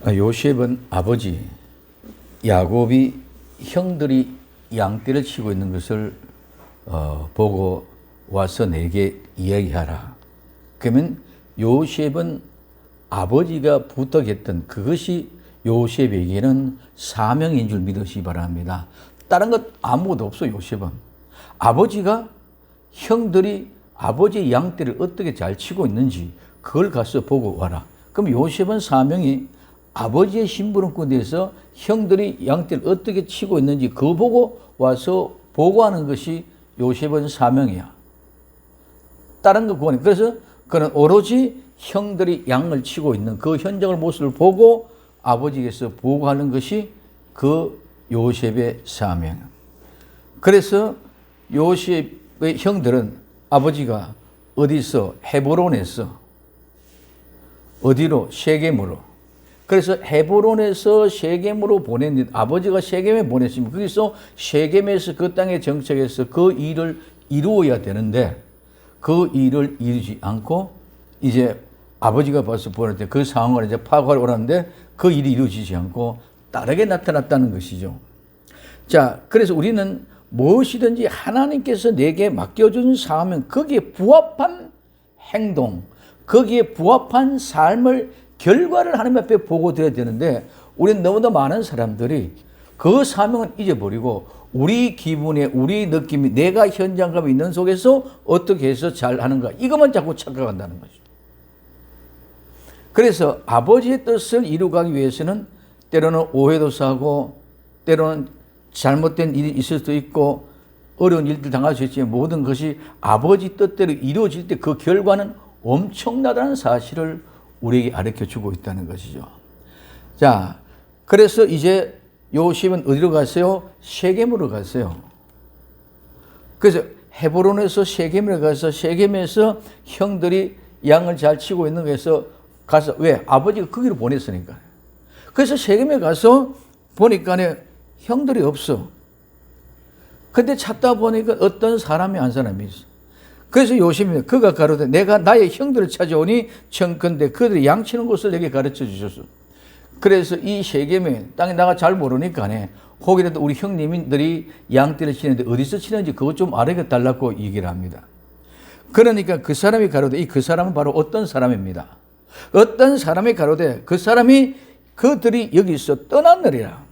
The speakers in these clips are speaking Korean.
요셉은 아버지 야곱이 형들이 양떼를 치고 있는 것을 보고 와서 내게 이야기하라. 그러면 요셉은 아버지가 부탁했던 그것이 요셉에게는 사명인 줄 믿으시기 바랍니다. 다른 것 아무것도 없어. 요셉은 아버지가 형들이 아버지의 양떼를 어떻게 잘 치고 있는지 그걸 가서 보고 와라. 그럼 요셉은 사명이 아버지의 심부름꾼에서 형들이 양떼를 어떻게 치고 있는지 그거 보고 와서 보고하는 것이 요셉은 사명이야. 다른 거 구하니. 그래서 그는 오로지 형들이 양을 치고 있는 그 현장을 모습을 보고 아버지께서 보고하는 것이 그 요셉의 사명. 그래서 요셉의 형들은 아버지가 어디서 헤브론에서 어디로? 셰겜으로. 그래서 헤브론에서 셰겜으로 보냈는데 아버지가 셰겜에 보냈으면 거기서 셰겜에서 그 땅에 정착해서 그 일을 이루어야 되는데 그 일을 이루지 않고 이제 아버지가 벌써 보낼 때 그 상황을 이제 파악하러 오라는데 그 일이 이루어지지 않고 다르게 나타났다는 것이죠. 자, 그래서 우리는 무엇이든지 하나님께서 내게 맡겨준 사명, 거기에 부합한 행동, 거기에 부합한 삶을 결과를 하나님 앞에 보고 드려야 되는데 우리는 너무나 많은 사람들이 그 사명은 잊어버리고 우리 기분에 우리 느낌이 내가 현장감이 있는 속에서 어떻게 해서 잘하는가 이것만 자꾸 착각한다는 거죠. 그래서 아버지의 뜻을 이루기 위해서는 때로는 오해도 사고 때로는 잘못된 일이 있을 수도 있고 어려운 일들 당할 수 있지만 모든 것이 아버지 뜻대로 이루어질 때 그 결과는 엄청나다는 사실을 우리에게 가르쳐주고 있다는 것이죠. 자, 그래서 이제 요셉은 어디로 갔어요? 셰겜으로 갔어요. 그래서 헤브론에서 셰겜으로 가서 셰겜에서 형들이 양을 잘 치고 있는 거에서 가서 왜? 아버지가 거기로 보냈으니까. 그래서 셰겜에 가서 보니까 형들이 없어. 근데 찾다 보니까 어떤 사람이 한 사람이 있어. 그래서 요셉이 그가 가로되 내가 나의 형들을 찾아오니 청컨대 그들이 양치는 곳을 내게 가르쳐 주셨어. 그래서 이 셰겜에 땅에 나가 잘 모르니까 혹이라도 우리 형님들이 양떼를 치는데 어디서 치는지 그것 좀 알아달라고 얘기를 합니다. 그러니까 그 사람이 가로되 그 사람은 바로 어떤 사람입니다. 어떤 사람이 가로되 그 사람이 그들이 여기서 떠났느니라.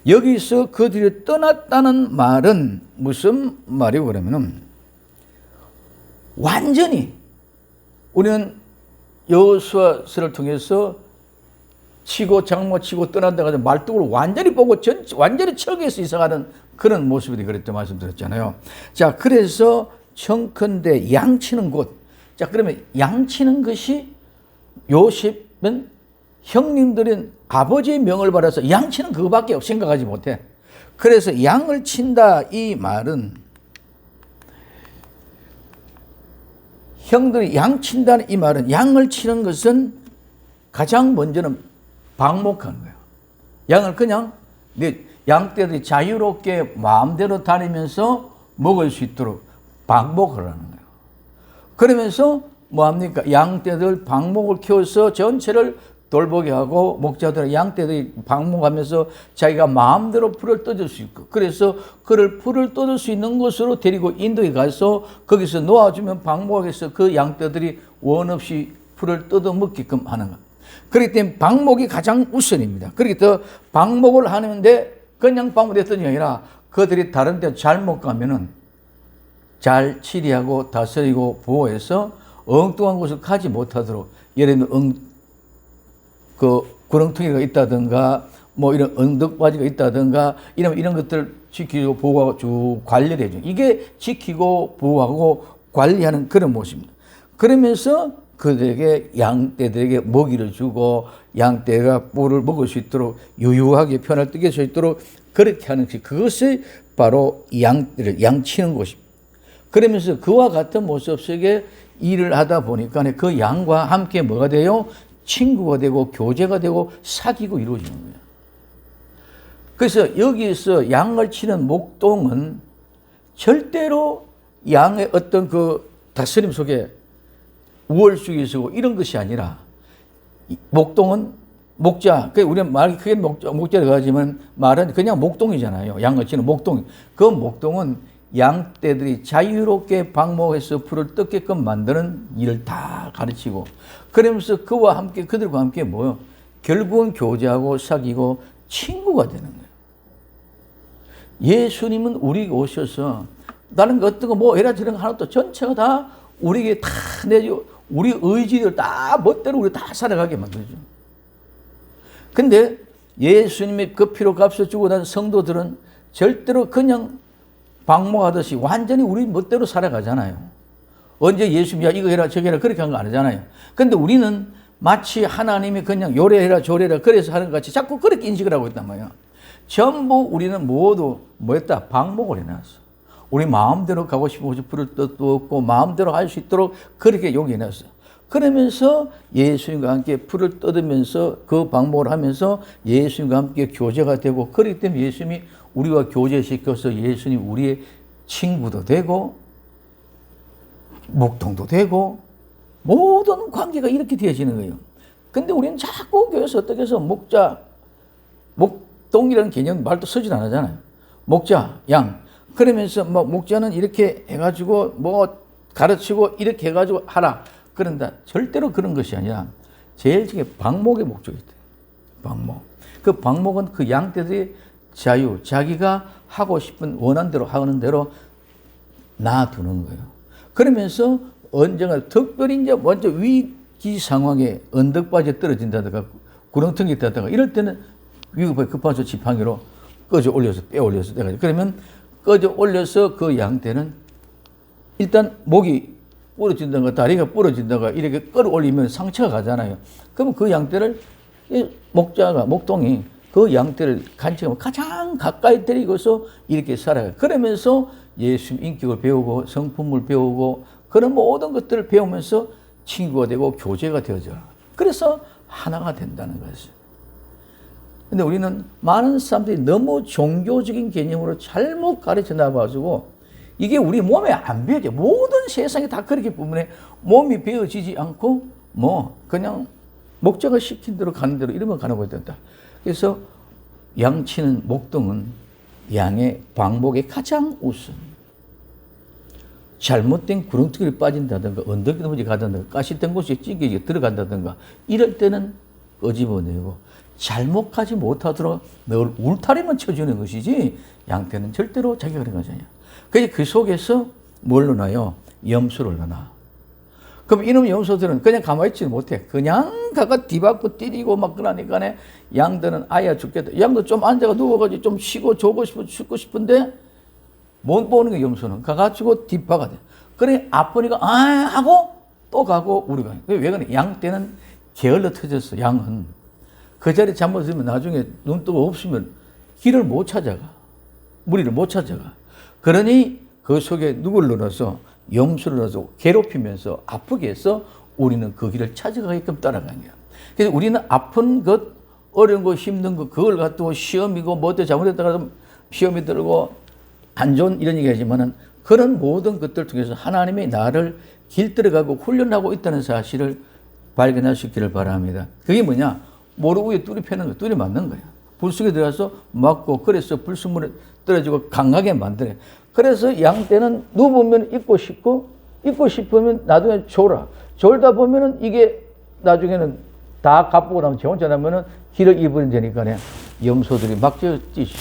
여기서 그들이 떠났다는 말은 무슨 말이고 그러면은 완전히 우리는 여호수아서를 통해서 치고 장모 치고 떠난다고 해서 말뚝으로 완전히 보고 완전히 철기에서 이상하는 그런 모습이 그랬다 말씀드렸잖아요. 자, 그래서 청컨대 양치는 곳. 자, 그러면 양치는 것이 요셉은 형님들은 아버지의 명을 받아서 양치는 그거밖에 생각하지 못해. 그래서 양을 친다 이 말은 형들이 양 친다는 이 말은 양을 치는 것은 가장 먼저는 방목하는 거예요. 양을 그냥 양떼들이 자유롭게 마음대로 다니면서 먹을 수 있도록 방목을 하는 거예요. 그러면서 뭐합니까? 양떼들 방목을 키워서 전체를 돌보게 하고 목자들 양떼들이 방목하면서 자기가 마음대로 풀을 뜯을 수 있고 그래서 그를 풀을 뜯을 수 있는 곳으로 데리고 인도에 가서 거기서 놓아주면 방목해서 그 양떼들이 원 없이 풀을 뜯어 먹게끔 하는 것. 그렇기 때문에 방목이 가장 우선입니다. 그렇기 때문에 방목을 하는데 그냥 방목했던 게 아니라 그들이 다른 데 잘못 가면은 잘 치리하고 다스리고 보호해서 엉뚱한 곳을 가지 못하도록 예를 들면 그 구렁텅이가 있다든가 뭐 이런 언덕바지가 있다든가 이런 것들 지키고 보호하고 쭉 관리를 해줘. 이게 지키고 보호하고 관리하는 그런 모습입니다. 그러면서 그들에게 양떼들에게 먹이를 주고 양떼가 뿔을 먹을 수 있도록 유유하게 편을 뜨게 수 있도록 그렇게 하는 것이 그것이 바로 양떼를 양치는 곳입니다. 그러면서 그와 같은 모습 속에 일을 하다 보니까 그 양과 함께 뭐가 돼요? 친구가 되고 교제가 되고 사귀고 이루어지는 거예요. 그래서 여기서 양을 치는 목동은 절대로 양의 어떤 그 다스림 속에 우월주의이고 이런 것이 아니라 목동은 목자, 그 우리는 말 크게 목자라고 하지만 말은 그냥 목동이잖아요. 양을 치는 목동. 그 목동은 양떼들이 자유롭게 방목해서 풀을 뜯게끔 만드는 일을 다 가르치고, 그러면서 그와 함께, 그들과 함께 뭐요? 결국은 교제하고 사귀고 친구가 되는 거예요. 예수님은 우리에게 오셔서 다른 거 어떤 거 뭐 이라 저런 거 하나도 전체가 다 우리에게 다 내주, 우리 의지를 다 멋대로 우리 다 살아가게 만들죠. 근데 예수님의 그 피로 값을 주고 난 성도들은 절대로 그냥 방목하듯이 완전히 우리 멋대로 살아가잖아요. 언제 예수님 야 이거 해라 저거 해라 그렇게 한 거 아니잖아요. 근데 우리는 마치 하나님이 그냥 요래해라 저래라 그래서 하는 것 같이 자꾸 그렇게 인식을 하고 있단 말이야. 전부 우리는 모두 뭐였다? 방목을 해놨어. 우리 마음대로 가고 싶은 곳에 불을 뜻도 없고 마음대로 할 수 있도록 그렇게 용해놨어. 그러면서 예수님과 함께 불을 뜯으면서 그 방목을 하면서 예수님과 함께 교제가 되고, 그렇기 때문에 예수님이 우리와 교제시켜서 예수님 우리의 친구도 되고 목동도 되고 모든 관계가 이렇게 되어지는 거예요. 근데 우리는 자꾸 교회에서 어떻게 해서 목자, 목동이라는 개념 말도 쓰질 않잖아요. 목자, 양. 그러면서 뭐 목자는 이렇게 해가지고 뭐 가르치고 이렇게 해가지고 하라. 그런다. 절대로 그런 것이 아니라 제일 중에 방목의 목적이 있대요. 방목. 그 방목은 그 양떼들의 자유, 자기가 하고 싶은 원하는 대로 하는 대로 놔두는 거예요. 그러면서 언젠가 특별히 이제 먼저 위기 상황에 언덕바지에 떨어진다든가 구렁텅이에 있다든가 이럴 때는 위급하게 급한서 지팡이로 꺼져 올려서 떼 올려서 떼가지고, 그러면 꺼져 올려서 그 양떼는 일단 목이 부러진다가 다리가 부러진다가 이렇게 끌어올리면 상처가 가잖아요. 그러면 그 양떼를 목자가, 목동이 그 양떼를 간직하면 가장 가까이 데리고서 이렇게 살아가요. 그러면서 예수님 인격을 배우고 성품을 배우고 그런 모든 것들을 배우면서 친구가 되고 교제가 되어져. 그래서 하나가 된다는 것이죠. 근데 우리는 많은 사람들이 너무 종교적인 개념으로 잘못 가르쳐 놔가지고 이게 우리 몸에 안 배어져. 모든 세상이 다 그렇기 때문에 몸이 배어지지 않고 뭐 그냥 목자가 시킨 대로 가는 대로 이러면 가는 거야 된다. 그래서 양치는 목동은 양의 방목의 가장 우선. 잘못된 구렁텅이를 빠진다든가 언덕이 넘어지 가든가 가시된 곳에 찌개 들어간다든가 이럴 때는 끄집어내고 잘못 가지 못하도록 늘 울타리만 쳐주는 것이지 양떼는 절대로 자기가 그런 거잖아요. 그래서 그 속에서 뭘 넣어요? 염소를 넣어놔. 그럼 이놈 염소들은 그냥 가만히 있지 못해. 그냥 가가 뒤바꿔 뛰고 막 그러니까 양들은 아야 죽겠다. 양도 좀 앉아가 누워가지고 좀 쉬고 조고 싶고 싶은데 못 보는 게 염소는 가가지고 뒷바가 돼. 그래 아프니까 아 하고 또 가고 우리가 왜 그래? 양 때는 게을러 터졌어. 양은 그 자리에 잘못 있으면 나중에 눈뜨고 없으면 길을 못 찾아가. 무리를 못 찾아가. 그러니 그 속에 누구를 넣어서 염소를 넣어서 괴롭히면서 아프게 해서 우리는 그 길을 찾아가게끔 따라가는 거야. 그래서 우리는 아픈 것, 어려운 거, 힘든 거, 그걸 갖고 시험이고 뭐때 잘못했다가 시험이 들고 안 좋은 이런 얘기 하지만은 그런 모든 것들 통해서 하나님이 나를 길 들어가고 훈련하고 있다는 사실을 발견할 수 있기를 바랍니다. 그게 뭐냐? 모루 위에 뚜리 펴는 거, 뚜리 맞는 거야. 불 속에 들어가서 맞고, 그래서 불순물에 떨어지고 강하게 만들어요. 그래서 양떼는 누우면 입고 싶으면 나중에 졸아. 졸다 보면은 이게 나중에는 다 갚고 나면 제 혼자 나면은 길을 잃어버리니까 염소들이 막 뛰시죠.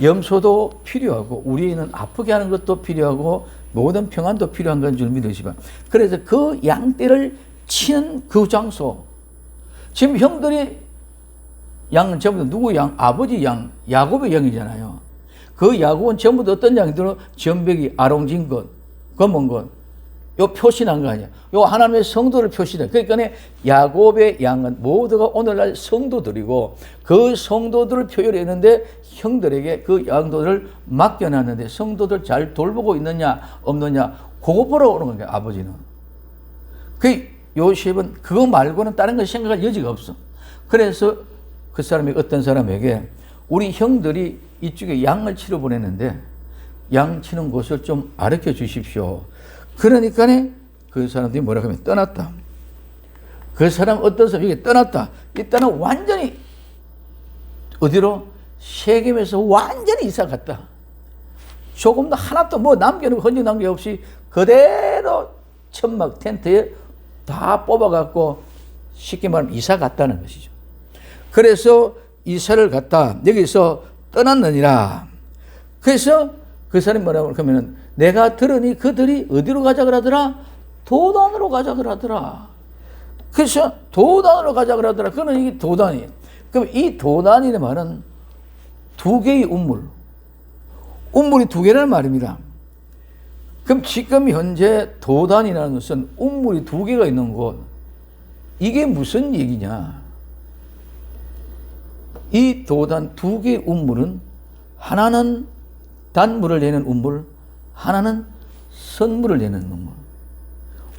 염소도 필요하고 우리는 아프게 하는 것도 필요하고 모든 평안도 필요한 건 줄 믿으시바. 그래서 그 양떼를 치는 그 장소, 지금 형들이 양은 전부 다 누구 양? 아버지 양, 야곱의 양이잖아요. 그 야곱은 전부 다 어떤 양들은 전백이 아롱진 것, 검은 것, 요 표시한 거 아니야. 요 하나님의 성도를 표시해. 그러니까 야곱의 양은 모두가 오늘날 성도들이고 그 성도들을 표현했는데 형들에게 그 양도를 맡겨놨는데 성도들 잘 돌보고 있느냐 없느냐 그거 보러 오는 거야 아버지는. 그 요셉은 그거 말고는 다른 걸 생각할 여지가 없어. 그래서 그 사람이 어떤 사람에게 우리 형들이 이쪽에 양을 치러 보냈는데 양 치는 곳을 좀 가르쳐 주십시오. 그러니까 그 사람들이 뭐라고 하면 떠났다. 그 사람 어떤 사람이 여기 떠났다. 일단은 완전히 어디로? 세겜에서 완전히 이사 갔다. 조금도 하나도 뭐 남겨놓고 흔적 남겨 없이 그대로 천막 텐트에 다 뽑아갖고 쉽게 말하면 이사 갔다는 것이죠. 그래서 이사를 갔다. 여기서 떠났느니라. 그래서 그 사람이 뭐라고 하면은 내가 들으니 그들이 어디로 가자 그러더라? 도단으로 가자 그러더라. 그래서 도단으로 가자 그러더라. 그는 이게 도단이에요. 그럼 이 도단이라는 말은 두 개의 운물이 두 개라는 말입니다. 그럼 지금 현재 도단이라는 것은 운물이 두 개가 있는 곳. 이게 무슨 얘기냐? 이 도단 두 개의 운물은 하나는 단물을 내는 운물, 하나는 선물을 내는 운물.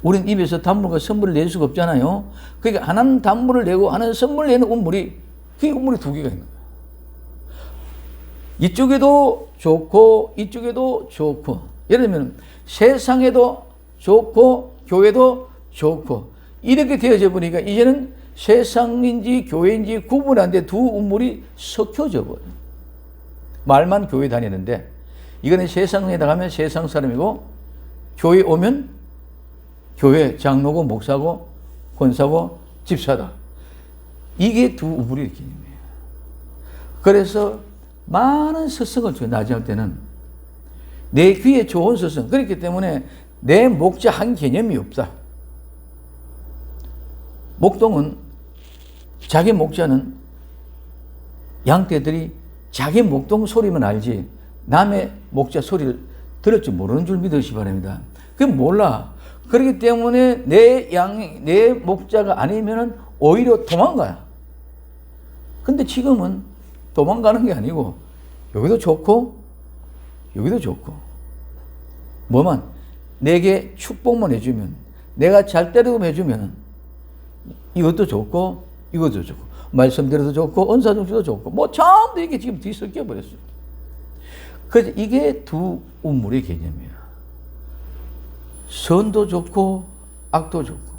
우린 입에서 단물과 선물을 낼 수가 없잖아요. 그러니까 하나는 단물을 내고 하나는 선물을 내는 운물이, 그 운물이 두 개가 있는 거예요. 이쪽에도 좋고 이쪽에도 좋고, 예를 들면 세상에도 좋고 교회도 좋고 이렇게 되어져 보니까 이제는 세상인지 교회인지 구분 안 돼 두 운물이 섞여져 버려요. 말만 교회 다니는데 이거는 세상에 나가면 세상 사람이고 교회 오면 교회 장로고 목사고 권사고 집사다. 이게 두 운물의 개념이에요. 그래서 많은 스승을 줘요. 나중에 때는 내 귀에 좋은 스승. 그렇기 때문에 내 목자 한 개념이 없다. 목동은 자기 목자는 양떼들이 자기 목동 소리만 알지 남의 목자 소리를 들을 줄 모르는 줄 믿으시기 바랍니다. 그건 몰라. 그렇기 때문에 내 목자가 아니면은 오히려 도망가요. 근데 지금은 도망가는 게 아니고 여기도 좋고 여기도 좋고 뭐만 내게 축복만 해주면 내가 잘 때리고 해주면 이것도 좋고 이것도 좋고 말씀대로도 좋고 은사중수도 좋고 뭐 전부 이게 지금 뒤섞여 버렸어요. 그래서 이게 두 운물의 개념이야. 선도 좋고 악도 좋고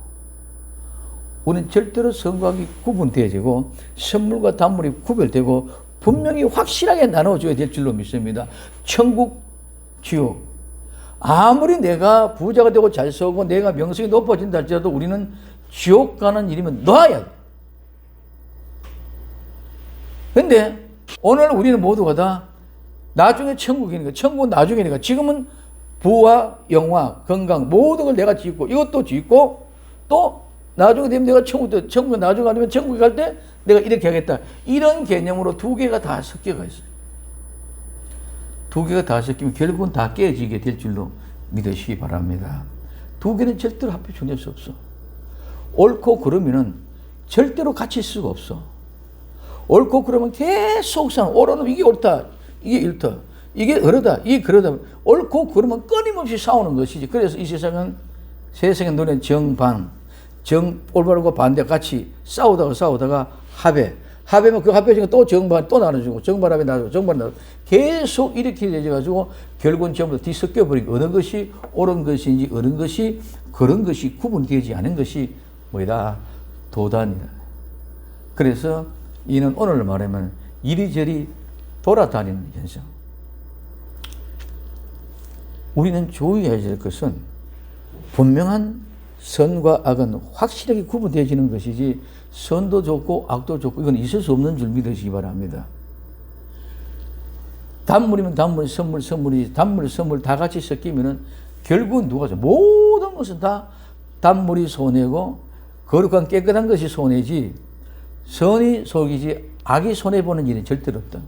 우리는 절대로 선과 악이 구분되어지고 선물과 단물이 구별되고 분명히 확실하게 나눠줘야 될 줄로 믿습니다. 천국, 지옥. 아무리 내가 부자가 되고 잘 살고 내가 명성이 높아진다 할지라도 우리는 지옥 가는 일이면 놔야 돼. 근데 오늘 우리는 모두가 다 나중에 천국이니까 천국은 나중이니까 지금은 부와 영화, 건강 모든 걸 내가 짓고 이것도 짓고 또 나중에 되면 내가 천국에 나중에 가면 천국에 갈 때 내가 이렇게 하겠다. 이런 개념으로 두 개가 다 섞여가 있어요. 두 개가 다 섞이면 결국은 다 깨지게 될 줄로 믿으시기 바랍니다. 두 개는 절대로 합해 존재할 수 없어. 옳고 그러면은 절대로 같이 쓸 수가 없어. 옳고 그러면 계속 싸워. 옳은 이게 옳다. 이게 일터. 이게 어르다. 이게 그러다. 옳고 그러면 끊임없이 싸우는 것이지. 그래서 이 세상의 눈에 정반, 올바르고 반대 같이 싸우다가 합해면 그 합해지니까 또 정반 또 나눠주고 정반 합에 나눠주고 정반 나눠주고 계속 이렇게 되어가지고 결국은 전부 다 뒤섞여버리고 어느 것이 옳은 것인지 어느 것이 그런 것이 구분되지 않은 것이 뭐이다? 도단이다. 그래서 이는 오늘 말하면 이리저리 돌아다니는 현상. 우리는 주의해야 될 것은 분명한 선과 악은 확실하게 구분되어지는 것이지 선도 좋고 악도 좋고 이건 있을 수 없는 줄 믿으시기 바랍니다. 단물이면 단물, 선물이 단물, 선물 다 같이 섞이면은 결국은 누가 모든 것은 다 단물이 손해고 거룩한 깨끗한 것이 손해지 선이 속이지 악이 손해보는 일은 절대로 없다.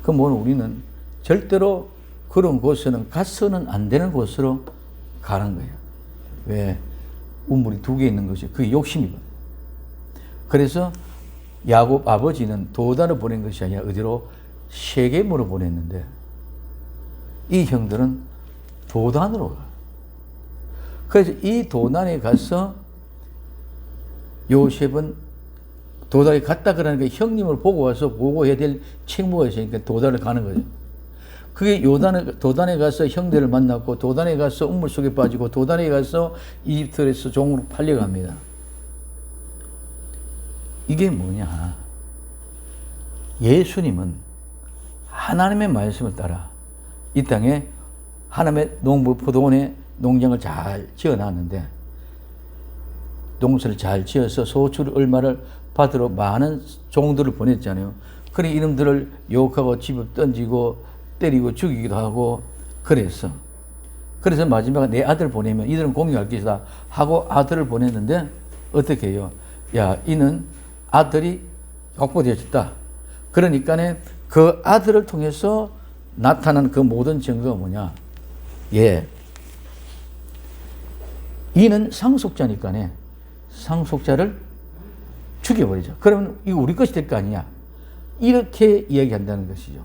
그럼 오늘 우리는 절대로 그런 곳에는 가서는 안 되는 곳으로 가는 거예요. 왜? 운물이 두 개 있는 것이 그게 욕심이거든요. 그래서 야곱 아버지는 도단을 보낸 것이 아니라 어디로? 세겜으로 보냈는데 이 형들은 도단으로 가. 그래서 이 도단에 가서 요셉은 도단에 갔다 그러니까 형님을 보고 와서 보고해야 될 책무가 있으니까 도단을 가는 거죠. 그게 도단에 가서 형들을 만났고 도단에 가서 우물 속에 빠지고 도단에 가서 이집트에서 종으로 팔려갑니다. 이게 뭐냐? 예수님은 하나님의 말씀을 따라 이 땅에 하나님의 농부 포도원에 농장을 잘 지어놨는데 농사를 잘 지어서 소출 얼마를 받으러 많은 종들을 보냈잖아요. 그래 이놈들을 욕하고 집을 던지고 때리고 죽이기도 하고 그랬어. 그래서 마지막에 내 아들 보내면 이들은 공유할 것이다 하고 아들을 보냈는데 어떻게 해요? 야, 이는 아들이 확보되어졌다. 그러니까 그 아들을 통해서 나타난 그 모든 증거가 뭐냐? 예. 이는 상속자니까 상속자를 죽여버리죠. 그러면 이거 우리 것이 될 거 아니냐? 이렇게 이야기한다는 것이죠.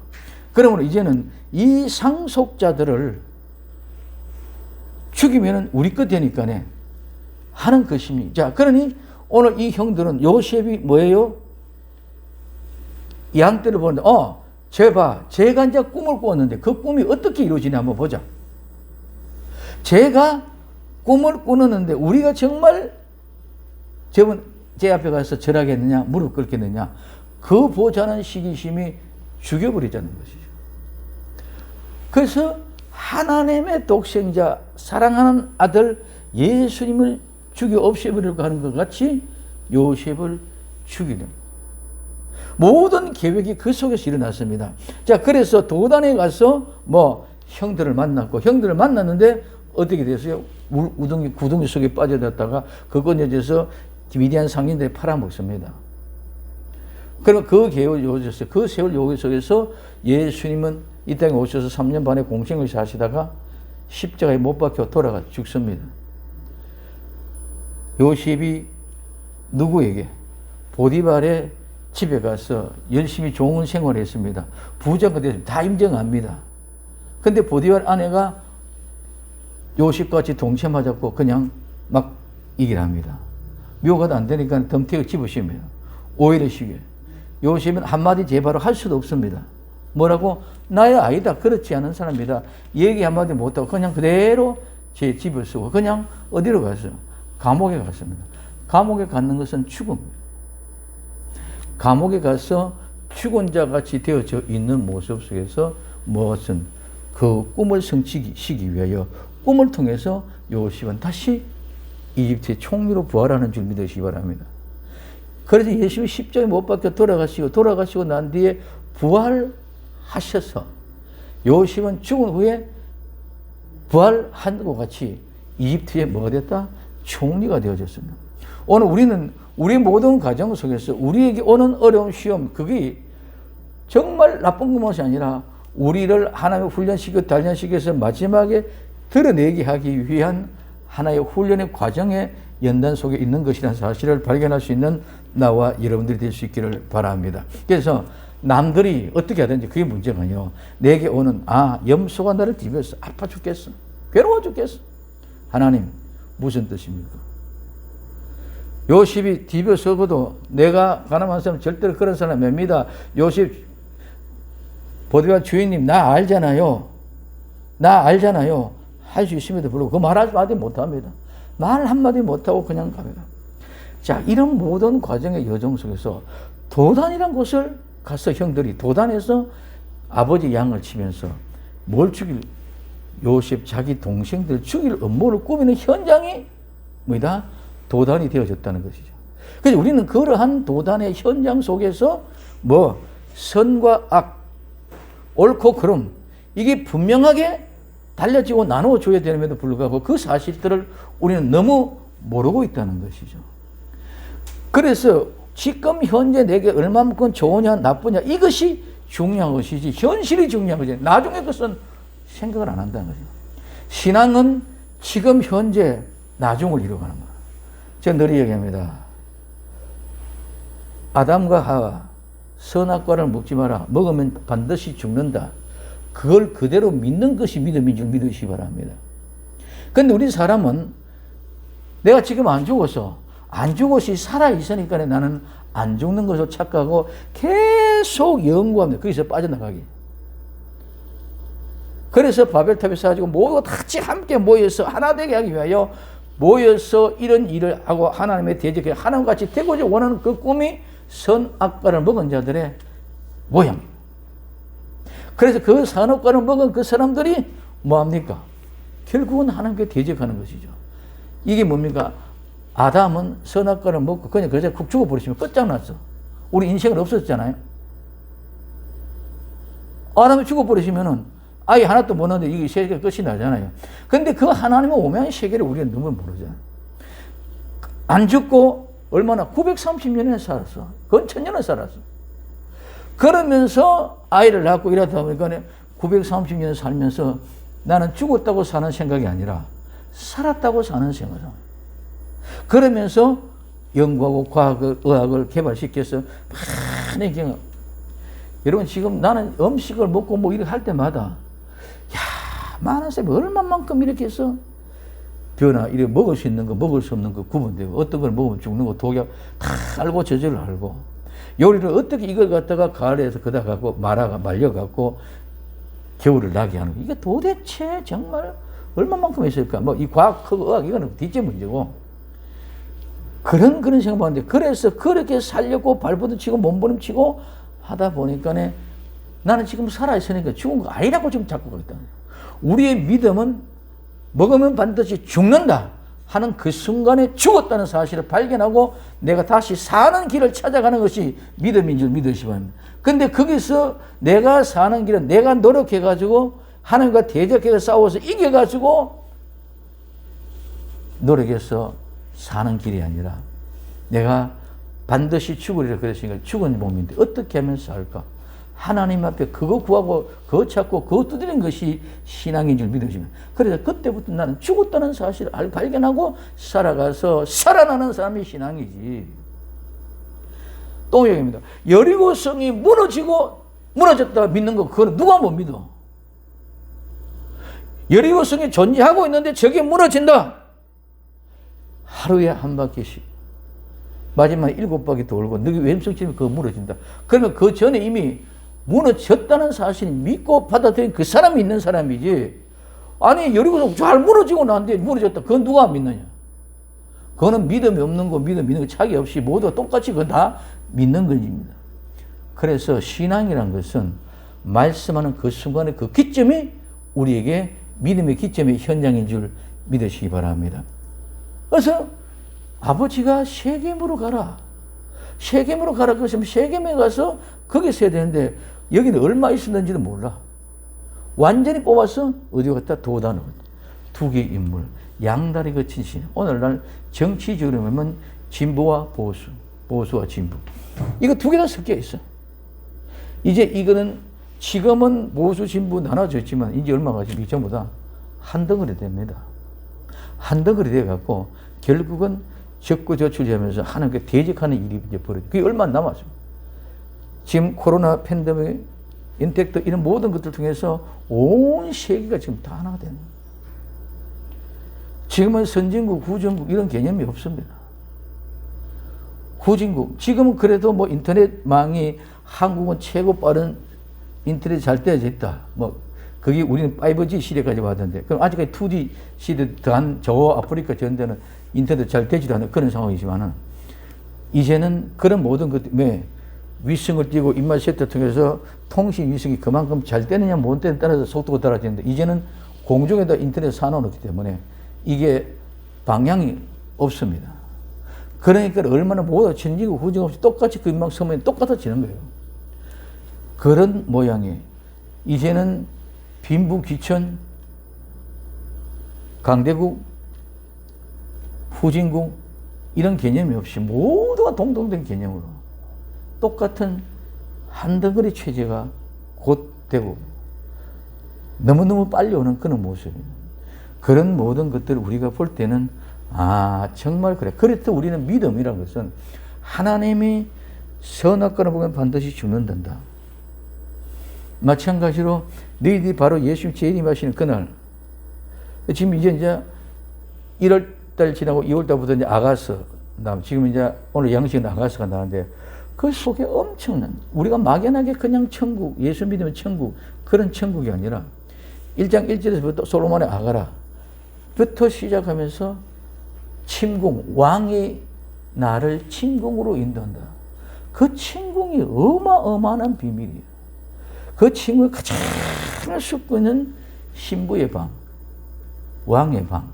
그러므로 이제는 이 상속자들을 죽이면 우리 것 되니까 하는 것입니다. 자, 그러니 오늘 이 형들은 요셉이 뭐예요? 양떼를 보는데, 제가 이제 꿈을 꾸었는데 그 꿈이 어떻게 이루어지냐 한번 보자. 제가 꿈을 꾸는데 우리가 정말 저분 제 앞에 가서 절하겠느냐, 무릎 꿇겠느냐, 그 보자는 시기심이 죽여버리자는 것이죠. 그래서 하나님의 독생자, 사랑하는 아들 예수님을 죽여 없애버리려고 하는 것 같이 요셉을 죽이는 모든 계획이 그 속에서 일어났습니다. 자, 그래서 도단에 가서 형들을 만났고, 형들을 만났는데 어떻게 됐어요? 구덩이 속에 빠져들었다가 그것 여져서 미디안 상인들이 팔아먹습니다. 그럼 그 세월 요구 속에서 예수님은 이 땅에 오셔서 3년 반의 공생을 사시다가 십자가에 못 박혀 돌아가 죽습니다. 요셉이 누구에게? 보디발의 집에 가서 열심히 좋은 생활을 했습니다. 부자가 됐습니다. 다 인정합니다. 근데 보디발 아내가 요셉같이 동체 맞았고 그냥 막 얘기를 합니다. 묘가도 안 되니까 덤태어 집으십니다. 오히려 시계. 요셉은 한마디 제발을 할 수도 없습니다. 뭐라고? 나의 아이다. 그렇지 않은 사람이다. 얘기 한마디 못하고 그냥 그대로 제 집을 쓰고 그냥 어디로 갔어요? 감옥에 갔습니다. 감옥에 가는 것은 죽음입니다. 감옥에 가서 죽은 자 같이 되어져 있는 모습 속에서 무엇은 그 꿈을 성취시키기 위하여 꿈을 통해서 요셉은 다시 이집트의 총리로 부활하는 줄 믿으시기 바랍니다. 그래서 예수님이 십자가에 못 박혀 돌아가시고 난 뒤에 부활하셔서 요셉은 죽은 후에 부활한 것 같이 이집트에 뭐가 됐다? 총리가 되어졌습니다. 오늘 우리는 우리 모든 가정 속에서 우리에게 오는 어려운 시험, 그게 정말 나쁜 것이 아니라 우리를 하나님의 훈련시키고 단련시켜서 마지막에 드러내게 하기 위한 하나의 훈련의 과정의 연단 속에 있는 것이라는 사실을 발견할 수 있는 나와 여러분들이 될 수 있기를 바랍니다. 그래서 남들이 어떻게 하든지 그게 문제가 아니요. 내게 오는 염소가 나를 뒤집어서 아파 죽겠어. 괴로워 죽겠어. 하나님 무슨 뜻입니까? 요셉이 뒤집어서고도 내가 가늠한 사람 절대로 그런 사람 맵니다. 요셉 보디발 주인님 나 알잖아요. 할 수 있음에도 불구하고 그 말 한마디 못합니다. 말 한마디 못하고 그냥 갑니다. 자, 이런 모든 과정의 여정 속에서 도단이란 곳을 가서 형들이 도단에서 아버지 양을 치면서 뭘 죽일? 요셉 자기 동생들 죽일 음모를 꾸미는 현장이 뭐다? 도단이 되어졌다는 것이죠. 그래서 우리는 그러한 도단의 현장 속에서 선과 악, 옳고 그름, 이게 분명하게 달려지고 나누어줘야 되는데도 불구하고 그 사실들을 우리는 너무 모르고 있다는 것이죠. 그래서 지금 현재 내게 얼마만큼 좋으냐 나쁘냐 이것이 중요한 것이지 현실이 중요한 거지 나중에 것은 생각을 안 한다는 거죠. 신앙은 지금 현재 나중을 이루어가는 거예요. 제가 늘 얘기합니다. 아담과 하와 선악과를 먹지 마라. 먹으면 반드시 죽는다. 그걸 그대로 믿는 것이 믿음인 줄 믿으시기 바랍니다. 그런데 우리 사람은 내가 지금 안 죽어서 살아있으니까 나는 안 죽는 것을 착각하고 계속 연구합니다. 거기서 빠져나가기. 그래서 바벨탑에 서가지고 모두 같이 함께 모여서 하나 되게 하기 위하여 모여서 이런 일을 하고 하나님의 대적에 하나님같이 되고자 원하는 그 꿈이 선악과를 먹은 자들의 모양입니다. 그래서 그 선악과를 먹은 그 사람들이 뭐합니까? 결국은 하나님께 대적하는 것이죠. 이게 뭡니까? 아담은 선악과를 먹고 그냥 그저 쿡 죽어버리시면 끝장났어. 우리 인생은 없었잖아요. 아담이 죽어버리시면은 아예 하나도 못 하는데 이게 세계가 끝이 나잖아요. 근데 그 하나님의 오묘한 세계를 우리는 너무 모르잖아요. 안 죽고 얼마나 930년을 살았어. 그건 1000년을 살았어. 그러면서 아이를 낳고 이러다 보니까 930년 살면서 나는 죽었다고 사는 생각이 아니라 살았다고 사는 생각을. 그러면서 연구하고 과학을, 의학을 개발시켜서 많은 경험. 여러분 지금 나는 음식을 먹고 뭐 이렇게 할 때마다 많은 사람이 얼마만큼 이렇게 해서 변화, 이렇게 먹을 수 있는 거, 먹을 수 없는 거 구분되고 어떤 걸 먹으면 죽는 거, 독약 다 알고 저절로 알고 요리를 어떻게 이걸 갖다가 가을에서 그다 갖고 말려갖고 겨울을 나게 하는 거. 이게 도대체 정말 얼마만큼 있을까? 뭐 이 과학, 의학 이거는 뒷째 문제고 그런 생각하는데 그래서 그렇게 살려고 발부둥치고 몸부림치고 하다 보니까 나는 지금 살아있으니까 죽은 거 아니라고 좀 자꾸 그랬다. 우리의 믿음은 먹으면 반드시 죽는다 하는 그 순간에 죽었다는 사실을 발견하고 내가 다시 사는 길을 찾아가는 것이 믿음인 줄 믿으시기 바랍니다. 근데 거기서 내가 사는 길은 내가 노력해가지고 하나님과 대적해서 싸워서 이겨가지고 노력해서 사는 길이 아니라 내가 반드시 죽으리라 그랬으니까 죽은 몸인데 어떻게 하면 살까? 하나님 앞에 그거 구하고 그거 찾고 그거 두드리는 것이 신앙인 줄 믿으시면 그래서 그때부터 나는 죽었다는 사실을 발견하고 살아가서 살아나는 사람이 신앙이지. 또 얘기입니다. 여리고성이 무너졌다 믿는 거 그거는 누가 못 믿어? 여리고성이 존재하고 있는데 저게 무너진다. 하루에 한 바퀴씩 마지막에 7바퀴 돌고 너희 왼손치면 그거 무너진다. 그러면 그 전에 이미 무너졌다는 사실을 믿고 받아들인 그 사람이 있는 사람이지. 아니 여리고성 잘 무너지고 나는데 무너졌다. 그건 누가 믿느냐. 그거는 믿음이 없는 거 믿음 있는 거 차이 없이 모두가 똑같이 그건 다 믿는 것입니다. 그래서 신앙이란 것은 말씀하는 그 순간의 그 기점이 우리에게 믿음의 기점의 현장인 줄 믿으시기 바랍니다. 그래서 아버지가 세겜으로 가라. 세겜으로 가라. 그러시면 세겜에 가서 거기서 해야 되는데 여기는 얼마 있었는지도 몰라. 완전히 뽑아서 어디 갖다 둬다 넣었다. 두 개의 인물. 양다리 거친 신. 오늘날 정치적으로 보면 진보와 보수. 보수와 진보. 이거 두 개 다 섞여 있어. 이제 이거는 지금은 보수 진보 나눠져 있지만 이제 얼마 가지고 전부 다 한 덩어리 됩니다. 한 덩어리 돼갖고 결국은 적구저출하면서 하나님께 대적하는 일이 이제 벌어져. 그게 얼마 안 남았습니다. 지금 코로나 팬데믹, 인텍트 이런 모든 것들 통해서 온 세계가 지금 다 하나가 되는 거예요. 지금은 선진국, 후진국 이런 개념이 없습니다. 후진국, 지금은 그래도 뭐 인터넷망이 한국은 최고 빠른 인터넷 잘 떼어져 있다. 뭐 그게 우리는 5G 시대까지 왔는데 그럼 아직까지 2G 시대 더한 저 아프리카 전 데는 인터넷 잘 되지도 않는 그런 상황이지만은 이제는 그런 모든 것 때문에 위성을 띄고 인마세트 통해서 통신 위성이 그만큼 잘 되느냐 못 되느냐에 따라서 속도가 달라지는데 이제는 공중에다 인터넷 사놓기 때문에 이게 방향이 없습니다. 그러니까 얼마나 모두 천지고 후진 없이 똑같이 그 인망 서면이 똑같아지는 거예요. 그런 모양이 이제는 빈부, 귀천, 강대국, 후진국 이런 개념이 없이 모두가 동등된 개념으로 똑같은 한 덩어리 체제가 곧 되고 너무너무 빨리 오는 그런 모습입니다. 그런 모든 것들을 우리가 볼 때는 아 정말 그래. 그래서 우리는 믿음이라는 것은 하나님이 선악과를 보면 반드시 죽는단다. 마찬가지로 너희들이 바로 예수님 재림하시는 그날 지금 이제 1월달 지나고 2월달부터 이제 아가서 지금 이제 오늘 양식은 아가서가 나왔는데 그 속에 엄청난 우리가 막연하게 그냥 천국 예수 믿으면 천국 그런 천국이 아니라 1장 1절에서부터 솔로몬의 아가라부터 시작하면서 침공 왕이 나를 침공으로 인도한다. 그 침궁이 어마어마한 비밀이에요. 그 침궁을 가장 쏟고 있는 신부의 방, 왕의 방,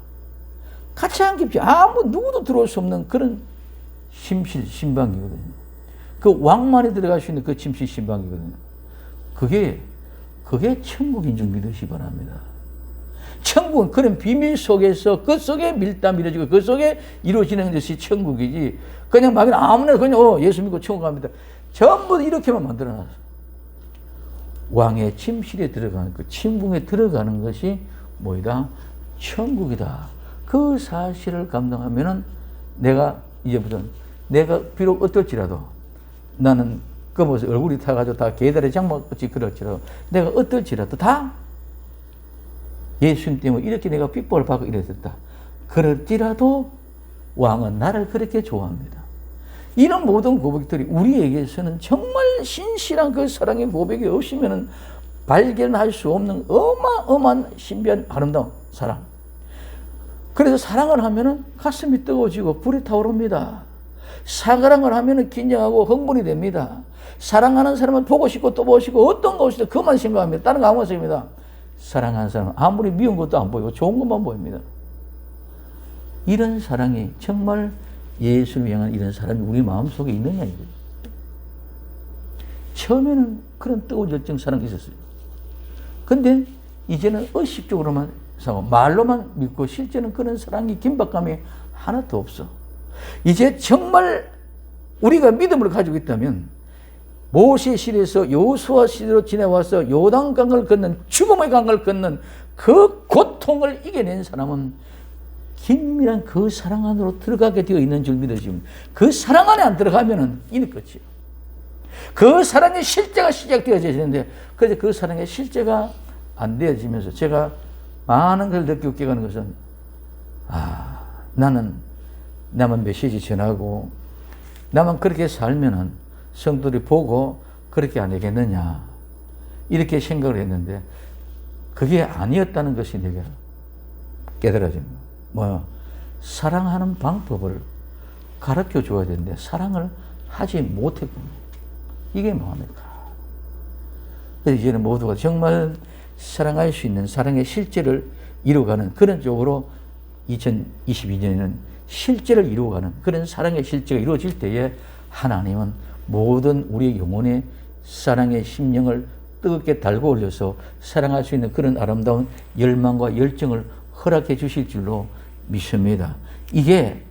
가장 깊이 아무 누구도 들어올 수 없는 그런 침실 신방이거든요. 그 왕만이 들어갈 수 있는 그 침실 신방이거든요. 그게 천국인 줄 믿으시 바랍니다. 천국은 그런 비밀 속에서 그 속에 밀담 이루어지고 그 속에 이루어지는 것이 천국이지, 그냥 막 아무나 그냥 예수 믿고 천국 갑니다. 전부 이렇게만 만들어놨어. 왕의 침실에 들어가는 그 침궁에 들어가는 것이 뭐이다? 천국이다. 그 사실을 감당하면은 내가 이제부터 내가 비록 어떨지라도 나는 검어서 얼굴이 타가지고 다 계달의 장막같이 그럴지라도 내가 어떨지라도 다 예수님 때문에 이렇게 내가 핍박을 받고 이랬었다. 그럴지라도 왕은 나를 그렇게 좋아합니다. 이런 모든 고백들이 우리에게서는 정말 신실한 그 사랑의 고백이 없으면 발견할 수 없는 어마어마한 신비한 아름다운 사랑. 그래서 사랑을 하면은 가슴이 뜨거워지고 불이 타오릅니다. 사랑을 하면은 긴장하고 흥분이 됩니다. 사랑하는 사람은 보고 싶고 또 보고 싶고 어떤 것이든 그만 생각합니다. 다른 거 아무것도 생각합니다. 사랑하는 사람은 아무리 미운 것도 안 보이고 좋은 것만 보입니다. 이런 사랑이 정말 예수를 향한 이런 사람이 우리 마음속에 있느냐 이거예요. 처음에는 그런 뜨거운 열정 사랑이 있었어요. 근데 이제는 의식적으로만 말로만 믿고 실제는 그런 사랑이 긴박감이 하나도 없어. 이제 정말 우리가 믿음을 가지고 있다면 모세 시대에서 여호수아 시대로 지나와서 요단강을 건넌 죽음의 강을 건넌 그 고통을 이겨낸 사람은 긴밀한 그 사랑 안으로 들어가게 되어 있는 줄 믿어집니다. 그 사랑 안에 안 들어가면은 이는 끝이에요. 그 사랑의 실제가 시작되어지는데 그래서 그 사랑의 실제가 안 되어지면서 제가 많은 걸 느끼게 가는 것은 나만 메시지 전하고 나만 그렇게 살면은 성도들이 보고 그렇게 안 되겠느냐 이렇게 생각을 했는데 그게 아니었다는 것이 내가 깨달아집니다. 사랑하는 방법을 가르쳐 줘야 되는데 사랑을 하지 못했군요. 이게 뭡니까? 그래서 이제는 모두가 정말 사랑할 수 있는 사랑의 실제를 이루어가는 그런 쪽으로 2022년에는 실제를 이루어가는 그런 사랑의 실제가 이루어질 때에 하나님은 모든 우리의 영혼의 사랑의 심령을 뜨겁게 달고 올려서 사랑할 수 있는 그런 아름다운 열망과 열정을 허락해 주실 줄로 믿습니다. 이게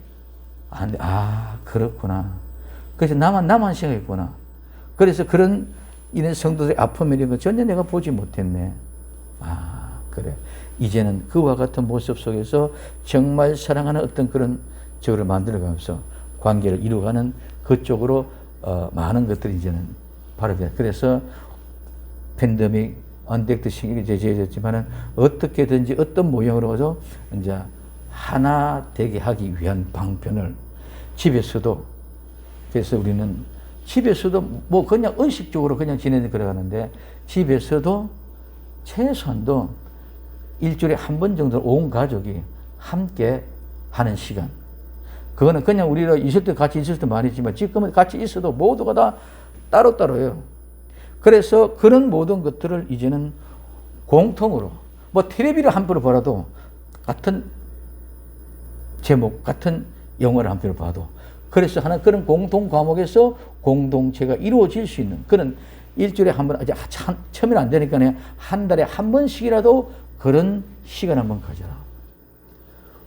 그렇구나. 그래서 나만 생각했구나. 그래서 그런 이런 성도들의 아픔 이런 거 전혀 내가 보지 못했네. 그래. 이제는 그와 같은 모습 속에서 정말 사랑하는 어떤 그런 저를 만들어가면서 관계를 이루어가는 그쪽으로 많은 것들이 이제는 바랍니다. 그래서 팬데믹 언택트 시기가 제시해졌지만은 어떻게든지 어떤 모양으로 이제 하나 되게 하기 위한 방편을 집에서도 그래서 우리는 집에서도 뭐 그냥 의식적으로 그냥 지내는 걸어가는데 집에서도 최소한도 일주일에 한 번 정도 온 가족이 함께 하는 시간. 그거는 그냥 우리가 있을 때 같이 있을 때 말이지만 지금은 같이 있어도 모두가 다 따로따로예요. 그래서 그런 모든 것들을 이제는 공통으로 뭐 텔레비를 한 편을 보라도 같은 제목, 같은 영화를 한 편을 봐도 그래서 하나 그런 공통 과목에서 공동체가 이루어질 수 있는 그런 일주일에 한 번, 처음에는 안 되니까 한 달에 한 번씩이라도 그런 시간 한번 가져라.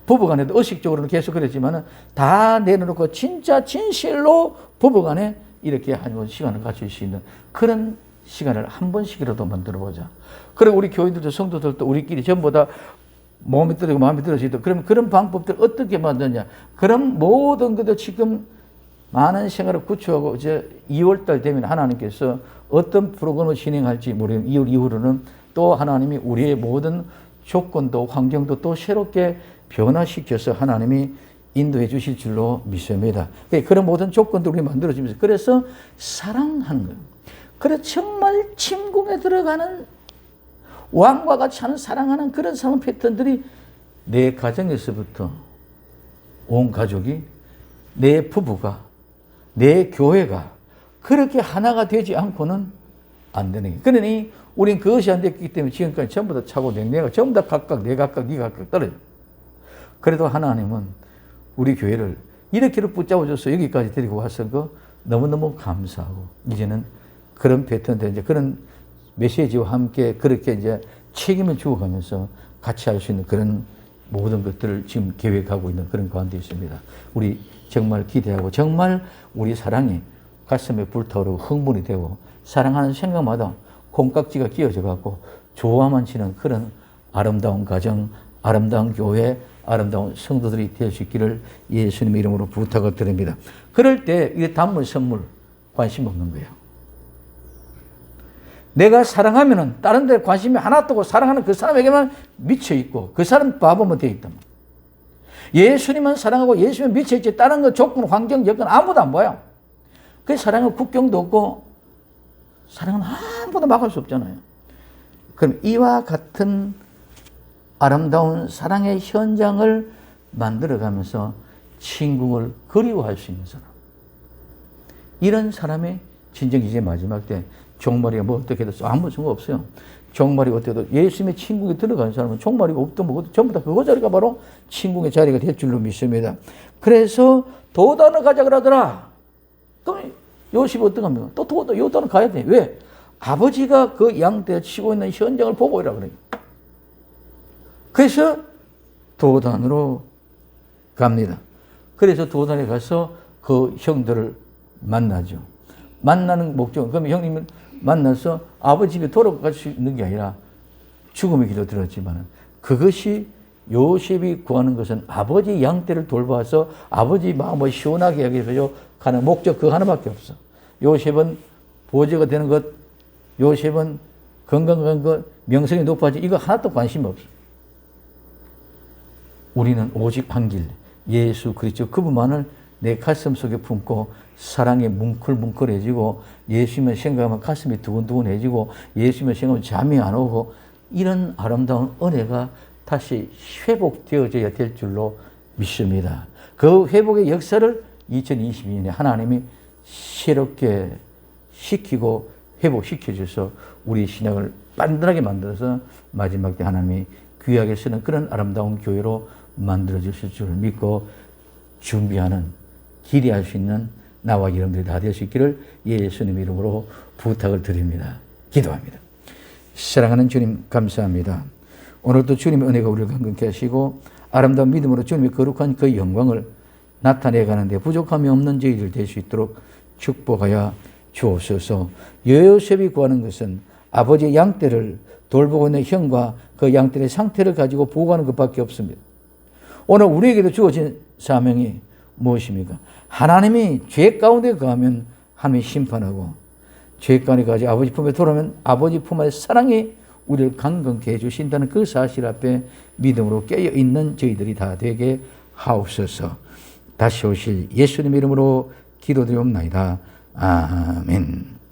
부부간에도 의식적으로는 계속 그랬지만은 다 내려놓고 진짜 진실로 부부간에 이렇게 한 시간을 가질 수 있는 그런 시간을 한 번씩이라도 만들어 보자. 그리고 우리 교인들도 성도들도 우리끼리 전부 다 몸이 떨어지고 마음이 떨어지고 그럼 그런 방법들 어떻게 만드냐. 그런 모든 것도 지금 많은 생활을 구축하고 이제 2월달 되면 하나님께서 어떤 프로그램을 진행할지 모르겠는데 2월 이후로는 또 하나님이 우리의 모든 조건도 환경도 또 새롭게 변화시켜서 하나님이 인도해 주실 줄로 믿습니다. 그런 모든 조건도 우리 만들어지면서 그래서 사랑하는 거예요. 그래서 정말 침궁에 들어가는 왕과 같이 하는 사랑하는 그런 사랑 패턴들이 내 가정에서부터 온 가족이 내 부부가 내 교회가 그렇게 하나가 되지 않고는 안 되는 거예요. 그러니 우린 그것이 안 됐기 때문에 지금까지 전부 다 차고 내가 전부 다 각각 내 각각 네 각각 떨어져. 그래도 하나님은 우리 교회를 이렇게로 붙잡아줘서 여기까지 데리고 와서 너무너무 감사하고 이제는 그런 패턴들 이제 그런 메시지와 함께 그렇게 이제 책임을 주어가면서 같이 할 수 있는 그런 모든 것들을 지금 계획하고 있는 그런 가운데 있습니다. 우리 정말 기대하고 정말 우리 사랑이 가슴에 불타오르고 흥분이 되고 사랑하는 생각마다 콩깍지가 끼어져 갖고 조화만 치는 그런 아름다운 가정, 아름다운 교회, 아름다운 성도들이 될 수 있기를 예수님의 이름으로 부탁을 드립니다. 그럴 때 이 단물 선물 관심 없는 거예요. 내가 사랑하면은 다른 데 관심이 하나도 없고 사랑하는 그 사람에게만 미쳐 있고 그 사람 바보만 되어 있단 말이에요. 예수님만 사랑하고 예수님만 미쳐 있지 다른 거 조건, 환경, 여건 아무도 안 보여. 그 사랑은 국경도 없고 사랑은 아무도 막을 수 없잖아요. 그럼 이와 같은 아름다운 사랑의 현장을 만들어가면서 친구를 그리워할 수 있는 사람. 이런 사람의 진정 이제 마지막 때 종말이가 뭐 어떻게 됐어? 아무 상관 없어요. 종말이 어때도 예수님의 친구에 들어가는 사람은 종말이가 없던 뭐고 전부 다 그거 자리가 바로 친구의 자리가 될 줄로 믿습니다. 그래서 도단을 가자 그러더라. 그럼 요셉이 어떡합니까? 또 도단을 가야 돼. 왜? 아버지가 그 양떼 치고 있는 현장을 보고 오라 그래요. 그래서 도단으로 갑니다. 그래서 도단에 가서 그 형들을 만나죠. 만나는 목적은 그러면 형님은 만나서 아버지 집에 돌아갈 수 있는 게 아니라 죽음의 길로 들었지만 그것이 요셉이 구하는 것은 아버지 양떼를 돌봐서 아버지 마음을 시원하게 하기 위해서 가는 목적 그 하나밖에 없어. 요셉은 보좌가 되는 것, 요셉은 건강한 것, 명성이 높아지 이거 하나도 관심 없어. 우리는 오직 한 길, 예수 그리스도 그분만을 내 가슴 속에 품고 사랑이 뭉클뭉클해지고 예수님을 생각하면 가슴이 두근두근해지고 예수님을 생각하면 잠이 안 오고 이런 아름다운 은혜가 다시 회복되어져야 될 줄로 믿습니다. 그 회복의 역사를 2022년에 하나님이 새롭게 시키고 회복시켜 주셔서 우리 신앙을 빤듯하게 만들어서 마지막 때 하나님이 귀하게 쓰는 그런 아름다운 교회로 만들어 주실 줄 믿고 준비하는 기대할 수 있는 나와 여러분들이 다 될 수 있기를 예수님 이름으로 부탁을 드립니다. 기도합니다. 사랑하는 주님 감사합니다. 오늘도 주님의 은혜가 우리를 강건케 하시고 아름다운 믿음으로 주님의 거룩한 그 영광을 나타내가는데 부족함이 없는 저희들 될 수 있도록 축복하여 주옵소서. 요셉이 구하는 것은 아버지의 양떼를 돌보고 있는 형과 그 양떼의 상태를 가지고 보고하는 것밖에 없습니다. 오늘 우리에게도 주어진 사명이 무엇입니까? 하나님이 죄 가운데 가면 하나님이 심판하고 죄 가운데 가지 아버지 품에 돌아오면 아버지 품의 사랑이 우리를 강건케 해주신다는 그 사실 앞에 믿음으로 깨어있는 저희들이 다 되게 하옵소서. 다시 오실 예수님 이름으로 기도드리옵나이다. 아멘.